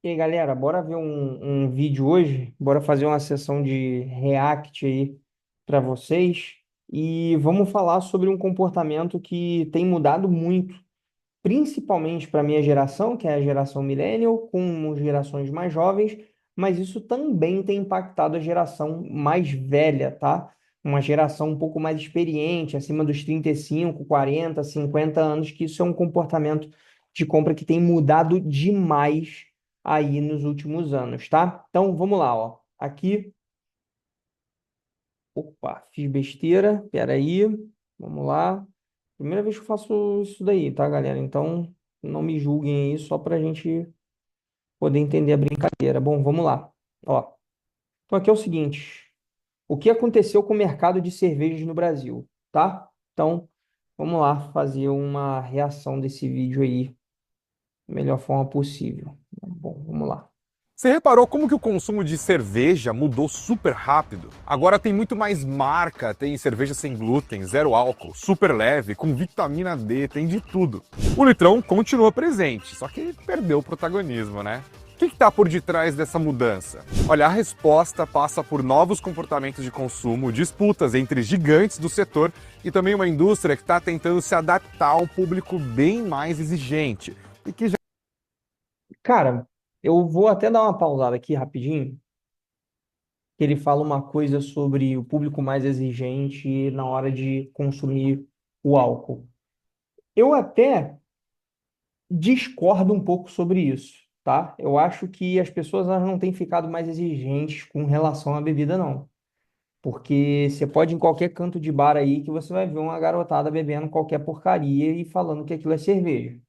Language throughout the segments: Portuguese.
E aí, galera, bora ver um vídeo hoje? Bora fazer uma sessão de react aí para vocês e vamos falar sobre um comportamento que tem mudado muito, principalmente para a minha geração, que é a geração millennial, com gerações mais jovens, mas isso também tem impactado a geração mais velha, tá? Uma geração um pouco mais experiente, acima dos 35, 40, 50 anos, que isso é um comportamento de compra que tem mudado demais aí nos últimos anos, tá? Então, vamos lá, ó. Aqui, opa, fiz besteira, peraí, vamos lá. Primeira vez que eu faço isso daí, tá, galera? Então, não me julguem aí, só pra gente poder entender a brincadeira. Bom, vamos lá. Ó, então aqui é o seguinte: o que aconteceu com o mercado de cervejas no Brasil, tá? Então, vamos lá fazer uma reação desse vídeo aí da melhor forma possível. Bom, vamos lá. Você reparou como que o consumo de cerveja mudou super rápido? Agora tem muito mais marca, tem cerveja sem glúten, zero álcool, super leve, com vitamina D, tem de tudo. O litrão continua presente, só que perdeu o protagonismo, né? O que está por detrás dessa mudança? Olha, a resposta passa por novos comportamentos de consumo, disputas entre gigantes do setor e também uma indústria que está tentando se adaptar a um público bem mais exigente e que já Cara, eu vou até dar uma pausada aqui rapidinho, que ele fala uma coisa sobre o público mais exigente na hora de consumir o álcool. Eu até discordo um pouco sobre isso, tá? Eu acho que as pessoas elas não têm ficado mais exigentes com relação à bebida, não. Porque você pode ir em qualquer canto de bar aí que você vai ver uma garotada bebendo qualquer porcaria e falando que aquilo é cerveja.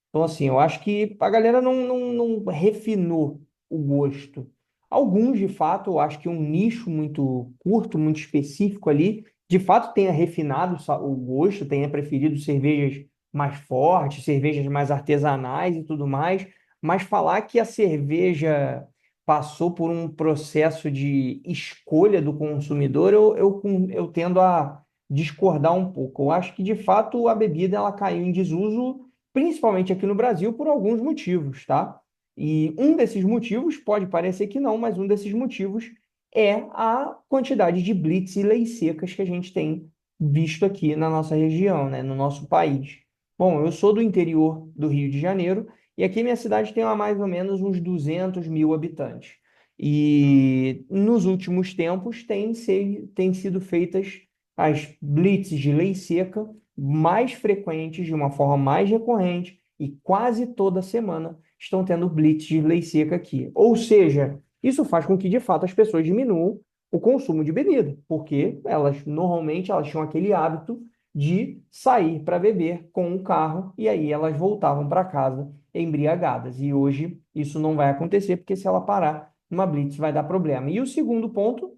Então, assim, eu acho que a galera não refinou o gosto. Alguns, de fato, eu acho que um nicho muito curto, muito específico ali, de fato tenha refinado o gosto, tenha preferido cervejas mais fortes, cervejas mais artesanais e tudo mais, mas falar que a cerveja passou por um processo de escolha do consumidor, eu tendo a discordar um pouco. Eu acho que, de fato, a bebida ela caiu em desuso principalmente aqui no Brasil, por alguns motivos, tá? E um desses motivos, pode parecer que não, mas um desses motivos é a quantidade de blitz e leis secas que a gente tem visto aqui na nossa região, né, no nosso país. Bom, eu sou do interior do Rio de Janeiro e aqui minha cidade tem mais ou menos uns 200 mil habitantes. E nos últimos tempos têm sido feitas as blitzes de lei seca mais frequentes, de uma forma mais recorrente, e quase toda semana estão tendo blitz de lei seca aqui. Ou seja, isso faz com que, de fato, as pessoas diminuam o consumo de bebida, porque elas normalmente elas tinham aquele hábito de sair para beber com o carro e aí elas voltavam para casa embriagadas. E hoje isso não vai acontecer, porque se ela parar numa blitz vai dar problema. E o segundo ponto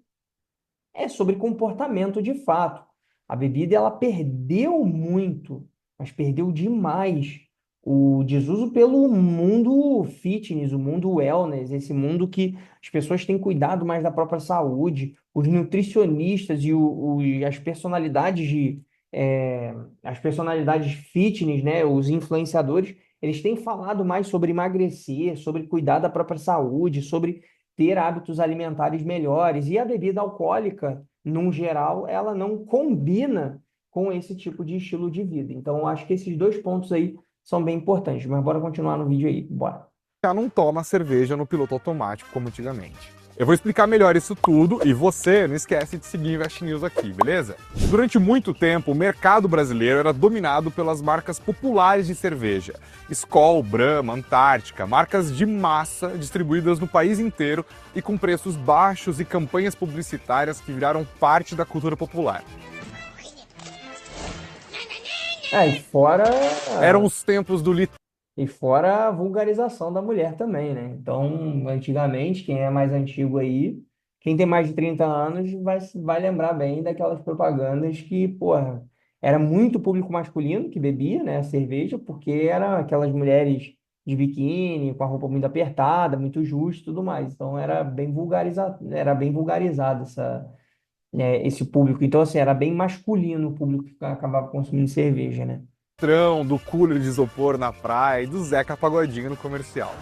é sobre comportamento de fato. A bebida ela perdeu muito, mas perdeu demais o desuso pelo mundo fitness, o mundo wellness, esse mundo que as pessoas têm cuidado mais da própria saúde, os nutricionistas e as personalidades as personalidades fitness, né, os influenciadores, eles têm falado mais sobre emagrecer, sobre cuidar da própria saúde, sobre ter hábitos alimentares melhores. E a bebida alcoólica, num geral, ela não combina com esse tipo de estilo de vida. Então, eu acho que esses dois pontos aí são bem importantes. Mas bora continuar no vídeo aí. Bora. já não toma cerveja no piloto automático como antigamente. Eu vou explicar melhor isso tudo e você não esquece de seguir Invest News aqui, beleza? Durante muito tempo, o mercado brasileiro era dominado pelas marcas populares de cerveja. Skol, Brahma, Antártica, marcas de massa distribuídas no país inteiro e com preços baixos e campanhas publicitárias que viraram parte da cultura popular. E fora Eram os tempos do E fora a vulgarização da mulher também, né? Então, antigamente, quem é mais antigo aí, quem tem mais de 30 anos, vai lembrar bem daquelas propagandas que, porra, era muito público masculino que bebia, né, a cerveja, porque eram aquelas mulheres de biquíni, com a roupa muito apertada, muito justa e tudo mais. Então, era bem vulgarizado esse público. Então, assim, era bem masculino o público que acabava consumindo cerveja, né? litrão, do cooler de isopor na praia e do Zeca Pagodinho no comercial.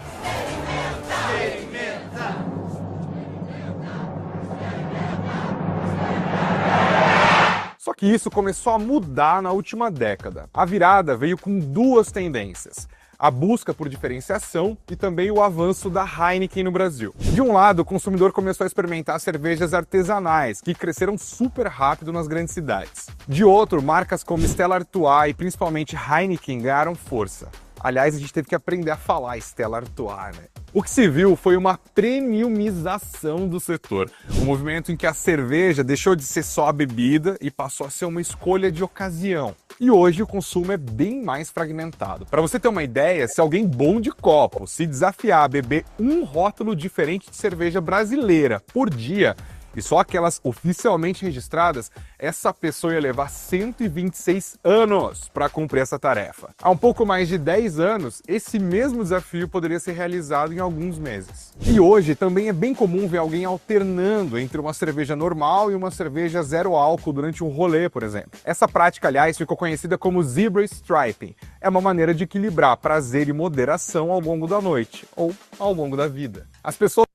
Só que isso começou a mudar na última década. A virada veio com duas tendências: a busca por diferenciação e também o avanço da Heineken no Brasil. De um lado, o consumidor começou a experimentar cervejas artesanais, que cresceram super rápido nas grandes cidades. De outro, marcas como Stella Artois e principalmente Heineken ganharam força. Aliás, a gente teve que aprender a falar Stella Artois, né? O que se viu foi uma premiumização do setor, um movimento em que a cerveja deixou de ser só a bebida e passou a ser uma escolha de ocasião. E hoje o consumo é bem mais fragmentado. Para você ter uma ideia, se alguém bom de copo se desafiar a beber um rótulo diferente de cerveja brasileira por dia, e só aquelas oficialmente registradas, essa pessoa ia levar 126 anos para cumprir essa tarefa. Há um pouco mais de 10 anos, esse mesmo desafio poderia ser realizado em alguns meses. E hoje também é bem comum ver alguém alternando entre uma cerveja normal e uma cerveja zero álcool durante um rolê, por exemplo. Essa prática, aliás, ficou conhecida como Zebra Striping. É uma maneira de equilibrar prazer e moderação ao longo da noite, ou ao longo da vida. As pessoas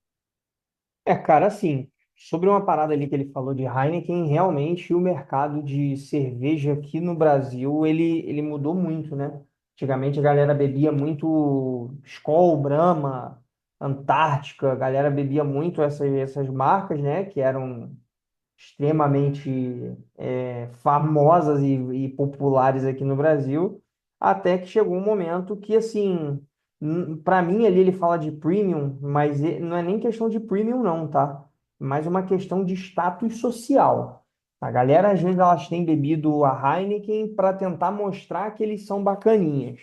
Cara, assim, sobre uma parada ali que ele falou de Heineken, realmente o mercado de cerveja aqui no Brasil, ele mudou muito, né? Antigamente a galera bebia muito Skol, Brahma, Antártica, a galera bebia muito essas marcas, né? Que eram extremamente famosas e populares aqui no Brasil, até que chegou um momento que, assim, para mim ali ele fala de premium, mas não é nem questão de premium não, tá? Mas uma questão de status social. A galera, às vezes, elas têm bebido a Heineken para tentar mostrar que eles são bacaninhas.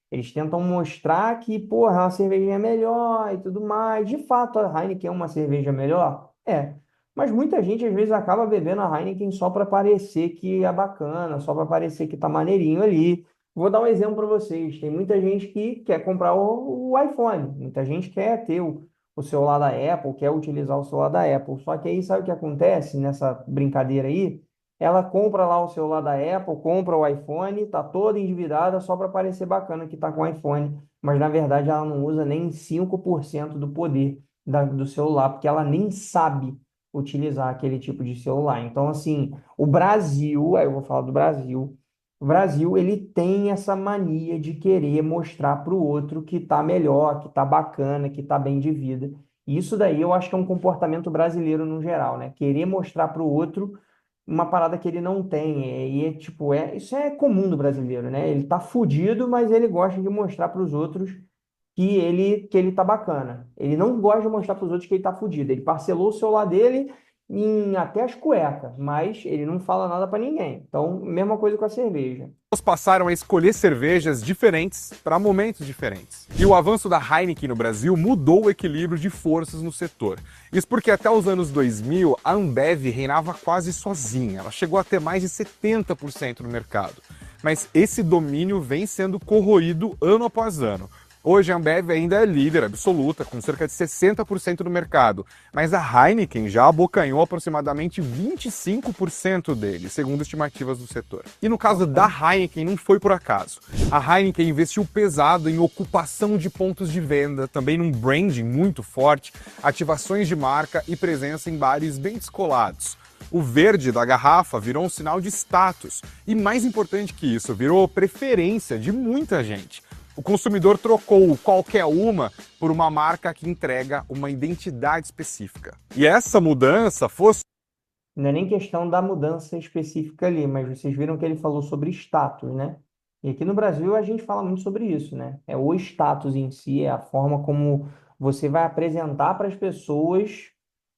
Eles tentam mostrar que, porra, a cerveja é melhor e tudo mais. De fato, a Heineken é uma cerveja melhor? É. Mas muita gente às vezes acaba bebendo a Heineken só para parecer que é bacana, só para parecer que tá maneirinho ali. Vou dar um exemplo para vocês. Tem muita gente que quer comprar o iPhone, muita gente quer ter o celular da Apple, quer utilizar o celular da Apple. Só que aí sabe o que acontece nessa brincadeira aí? Ela compra lá o celular da Apple, compra o iPhone, tá toda endividada só para parecer bacana que tá com o iPhone. Mas na verdade ela não usa nem 5% do poder do celular, porque ela nem sabe utilizar aquele tipo de celular. Então, assim, o Brasil, aí eu vou falar do Brasil, o Brasil, ele tem essa mania de querer mostrar para o outro que tá melhor, que tá bacana, que tá bem de vida. E isso daí eu acho que é um comportamento brasileiro no geral, né? Querer mostrar para o outro uma parada que ele não tem. Tipo, isso é comum do brasileiro, né? Ele tá fudido, mas ele gosta de mostrar para os outros que ele tá bacana. Ele não gosta de mostrar para os outros que ele tá fudido. Ele parcelou o celular dele em até as cuecas, mas ele não fala nada para ninguém. Então, mesma coisa com a cerveja. passaram a escolher cervejas diferentes para momentos diferentes. E o avanço da Heineken no Brasil mudou o equilíbrio de forças no setor. Isso porque até os anos 2000, a Ambev reinava quase sozinha. Ela chegou a ter mais de 70% no mercado. Mas esse domínio vem sendo corroído ano após ano. Hoje a Ambev ainda é líder absoluta, com cerca de 60% do mercado, mas a Heineken já abocanhou aproximadamente 25% dele, segundo estimativas do setor. E no caso da Heineken não foi por acaso. A Heineken investiu pesado em ocupação de pontos de venda, também num branding muito forte, ativações de marca e presença em bares bem descolados. O verde da garrafa virou um sinal de status e, mais importante que isso, virou preferência de muita gente. O consumidor trocou qualquer uma por uma marca que entrega uma identidade específica. E essa mudança fosse... Não é nem questão da mudança específica ali, mas vocês viram que ele falou sobre status, né? E aqui no Brasil a gente fala muito sobre isso, né? É o status em si, é a forma como você vai apresentar para as pessoas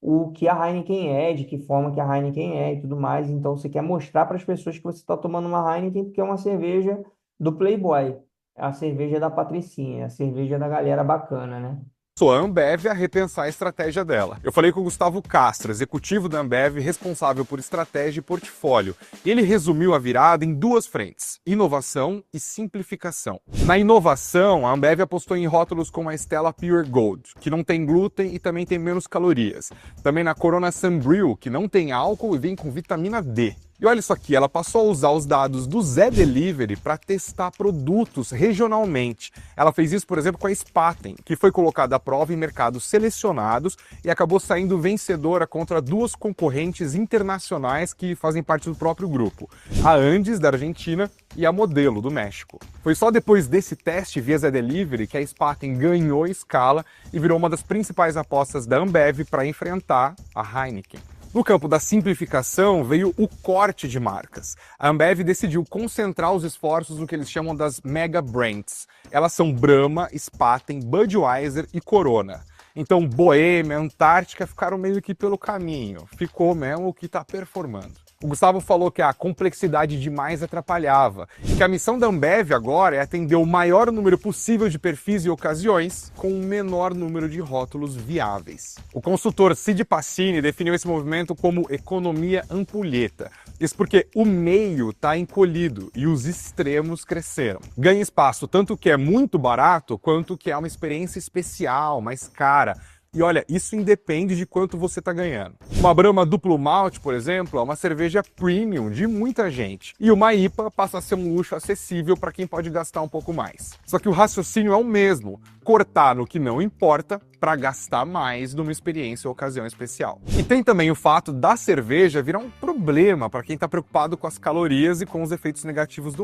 o que a Heineken é, de que forma que a Heineken é e tudo mais. Então você quer mostrar para as pessoas que você está tomando uma Heineken porque é uma cerveja do Playboy. É a cerveja da Patricinha, é a cerveja da galera bacana, né? a Ambev a repensar a estratégia dela. Eu falei com o Gustavo Castro, executivo da Ambev, responsável por estratégia e portfólio. E ele resumiu a virada em duas frentes: inovação e simplificação. Na inovação, a Ambev apostou em rótulos como a Stella Pure Gold, que não tem glúten e também tem menos calorias. Também na Corona Sunbrew, que não tem álcool e vem com vitamina D. E olha isso aqui, ela passou a usar os dados do Zé Delivery para testar produtos regionalmente. Ela fez isso, por exemplo, com a Spaten, que foi colocada à prova em mercados selecionados e acabou saindo vencedora contra duas concorrentes internacionais que fazem parte do próprio grupo, a Andes, da Argentina, e a Modelo, do México. Foi só depois desse teste via Zé Delivery que a Spaten ganhou escala e virou uma das principais apostas da Ambev para enfrentar a Heineken. No campo da simplificação veio o corte de marcas. A Ambev decidiu concentrar os esforços no que eles chamam das mega brands. Elas são Brahma, Spaten, Budweiser e Corona. Então Bohemia, Antártica ficaram meio que pelo caminho. Ficou mesmo o que está performando. O Gustavo falou que a complexidade demais atrapalhava, e que a missão da Ambev agora é atender o maior número possível de perfis e ocasiões com o menor número de rótulos viáveis. O consultor Cid Passini definiu esse movimento como economia ampulheta. Isso porque o meio está encolhido e os extremos cresceram. Ganha espaço tanto o que é muito barato quanto o que é uma experiência especial, mais cara. E olha, isso independe de quanto você está ganhando. Uma Brahma Duplo Malte, por exemplo, é uma cerveja premium de muita gente. E uma IPA passa a ser um luxo acessível para quem pode gastar um pouco mais. Só que o raciocínio é o mesmo: cortar no que não importa para gastar mais numa experiência ou ocasião especial. E tem também o fato da cerveja virar um problema para quem está preocupado com as calorias e com os efeitos negativos do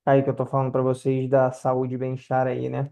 Aí que eu tô falando pra vocês da saúde e bem-estar aí, né?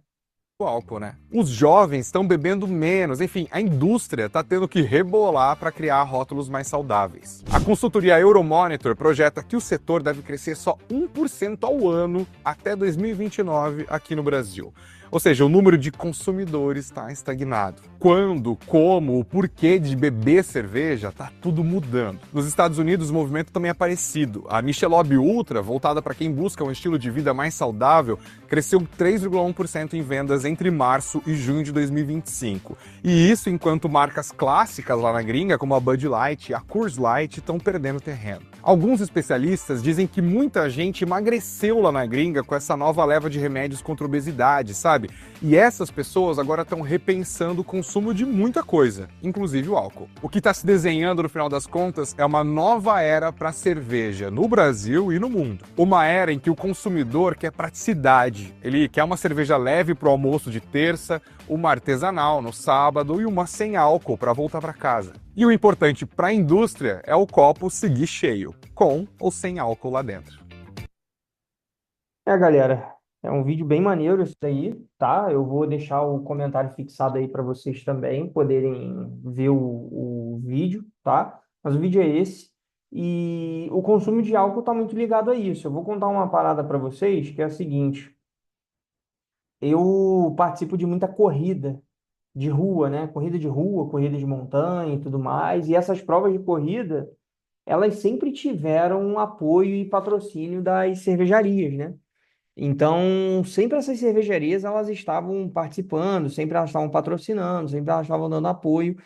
álcool, né? Os jovens estão bebendo menos, enfim, a indústria está tendo que rebolar para criar rótulos mais saudáveis. A consultoria Euromonitor projeta que o setor deve crescer só 1% ao ano até 2029 aqui no Brasil. Ou seja, o número de consumidores está estagnado. Quando, como, o porquê de beber cerveja, está tudo mudando. Nos Estados Unidos, o movimento também é parecido. A Michelob Ultra, voltada para quem busca um estilo de vida mais saudável, cresceu 3,1% em vendas entre março e junho de 2025. E isso enquanto marcas clássicas lá na gringa, como a Bud Light e a Coors Light, estão perdendo terreno. Alguns especialistas dizem que muita gente emagreceu lá na gringa com essa nova leva de remédios contra a obesidade, sabe? E essas pessoas agora estão repensando o consumo de muita coisa, inclusive o álcool. O que está se desenhando no final das contas é uma nova era para a cerveja no Brasil e no mundo. Uma era em que o consumidor quer praticidade. Ele quer uma cerveja leve para o almoço de terça, uma artesanal no sábado e uma sem álcool para voltar para casa. E o importante para a indústria é o copo seguir cheio, com ou sem álcool lá dentro. Galera, é um vídeo bem maneiro isso daí, tá? Eu vou deixar o comentário fixado aí para vocês também poderem ver o vídeo, tá? Mas o vídeo é esse. E o consumo de álcool está muito ligado a isso. Eu vou contar uma parada para vocês que é a seguinte: eu participo de muita corrida de rua, né? Corrida de rua, corrida de montanha e tudo mais. E essas provas de corrida, elas sempre tiveram um apoio e patrocínio das cervejarias, né? Então, sempre essas cervejarias, elas estavam participando, sempre elas estavam patrocinando, sempre elas estavam dando apoio.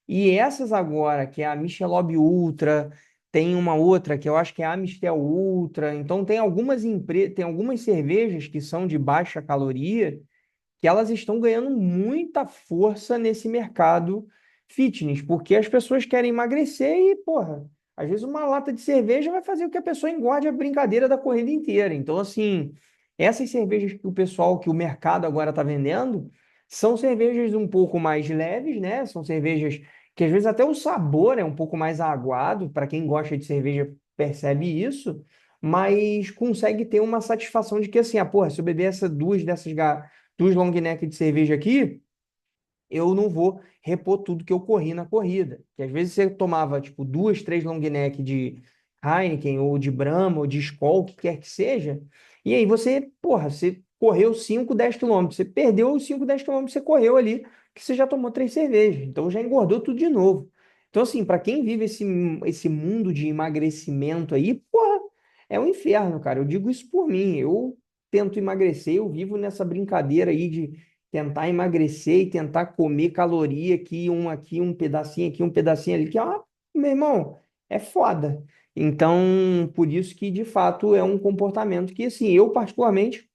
E essas agora, que é a Michelob Ultra, tem uma outra que eu acho que é a Amistel Ultra. Então, tem algumas cervejas que são de baixa caloria, que elas estão ganhando muita força nesse mercado fitness, porque as pessoas querem emagrecer e, porra, às vezes uma lata de cerveja vai fazer com que a pessoa engorde a brincadeira da corrida inteira. Então, assim, essas cervejas que o pessoal, que o mercado agora está vendendo, são cervejas um pouco mais leves, né? São cervejas que às vezes até o sabor é um pouco mais aguado, para quem gosta de cerveja percebe isso, mas consegue ter uma satisfação de que assim, porra, se eu beber duas long neck de cerveja aqui, eu não vou repor tudo que eu corri na corrida. Que às vezes você tomava, tipo, duas, três long neck de Heineken, ou de Brahma, ou de Skol, o que quer que seja, e aí você, porra, você correu 5 10 quilômetros, você perdeu os 5 10 quilômetros que você correu ali, que você já tomou três cervejas, então já engordou tudo de novo. Então, assim, para quem vive esse mundo de emagrecimento aí, porra, é um inferno, cara. Eu digo isso por mim. Eu tento emagrecer, eu vivo nessa brincadeira aí de tentar emagrecer e tentar comer caloria aqui, um pedacinho aqui, um pedacinho ali, que, meu irmão, é foda. Então, por isso que, de fato, é um comportamento que, assim, eu particularmente,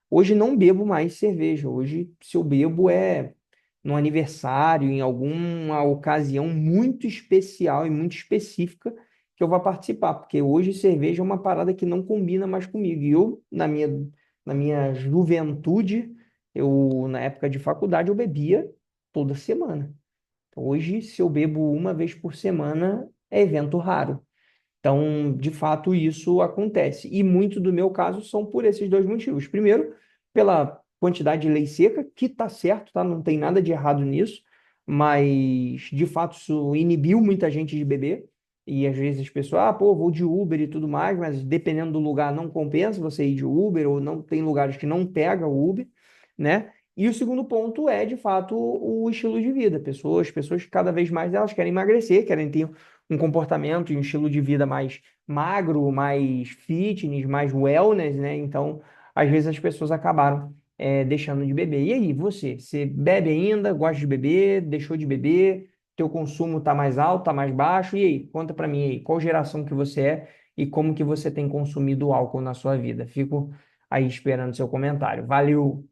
hoje não bebo mais cerveja. Hoje, se eu bebo é no aniversário, em alguma ocasião muito especial e muito específica, que eu vá participar, porque hoje cerveja é uma parada que não combina mais comigo. E eu, na minha juventude, na época de faculdade, eu bebia toda semana. Hoje, se eu bebo uma vez por semana, é evento raro. Então, de fato, isso acontece. E muito do meu caso são por esses dois motivos. Primeiro, pela quantidade de lei seca, que tá certo, tá? Não tem nada de errado nisso, mas de fato isso inibiu muita gente de beber. E às vezes as pessoas, pô, vou de Uber e tudo mais, mas dependendo do lugar não compensa você ir de Uber, ou não tem lugares que não pega o Uber, né? E o segundo ponto é, de fato, o estilo de vida. Pessoas que cada vez mais elas querem emagrecer, querem ter um comportamento e um estilo de vida mais magro, mais fitness, mais wellness, né? Então, às vezes as pessoas acabaram deixando de beber. E aí, você bebe ainda? Gosta de beber? Deixou de beber? Teu consumo está mais alto, está mais baixo? E aí, conta para mim aí, qual geração que você é e como que você tem consumido álcool na sua vida? Fico aí esperando seu comentário. Valeu!